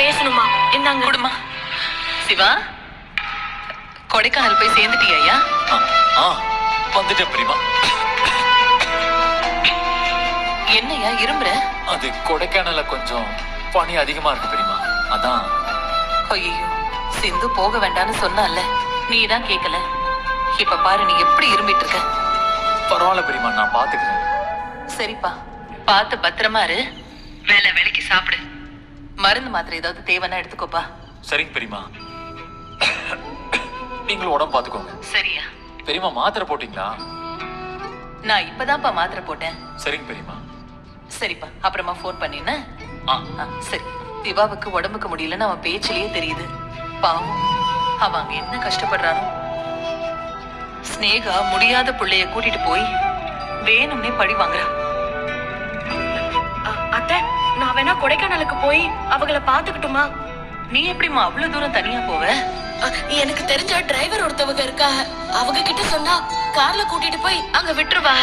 பேசணுமா? இந்தாங்க. குடுமா. சிவா, கொடைக்கானல் போய் சேர்ந்துட்டியா? வந்துட்டேன் பிரிமா. என்னையா இரும்புற? அது கொடைக்கானல்ல கொஞ்சம் பனி அதிகமா இருக்கு பிரிமா, அதான். ஐயோ, சிந்து போக வேண்டாம்னு சொன்னால நீ தான் கேட்கல. இப்ப பாரு நீ எப்படி இரும்பிட்டு இருக்க. பரவாயில்ல பிரிமா, நான் பாத்துக்கிறேன். சரிப்பா, பார்த்து பத்திரமா இரு. வேலைக்கு சாப்பிடு. மருந்து மாத்திரை ஏதாவது தேவைன்னா எடுத்துக்கோப்பா. சரிங்க பெரியமா. நீங்களும் உடம்பு பாத்துக்கோங்க. சரியா? பெரியமா மாத்திரை போட்டீங்களா? நான் இப்பதான்ப்பா மாத்திரை போட்டேன். சரிங்க பெரியமா. சரிப்பா, அப்புறமா போன் பண்ணின. சரி. திவாவுக்கு உடம்புக்கு முடியலன்னு அவன் பேச்சிலேயே தெரியுது. பாவம், அவன் அங்க என்ன கஷ்டப்படுறானோ. ஸ்னேகா முடியாத புள்ளைய கூட்டிட்டு போய் வேணும்னே பழி வாங்குறா. அத்தை, நான் வேணா கொடைக்கானலுக்கு போய் அவங்கள பாத்துக்கிட்டுமா? நீ எப்படிமா அவ்வளவு தூரம் தனியா போவ? எனக்கு தெரிஞ்ச டிரைவர் ஒருத்தவங்க இருக்காங்க, அவங்க கிட்ட சொன்னா கார்ல கூட்டிட்டு போய் அங்க விட்டுருவா.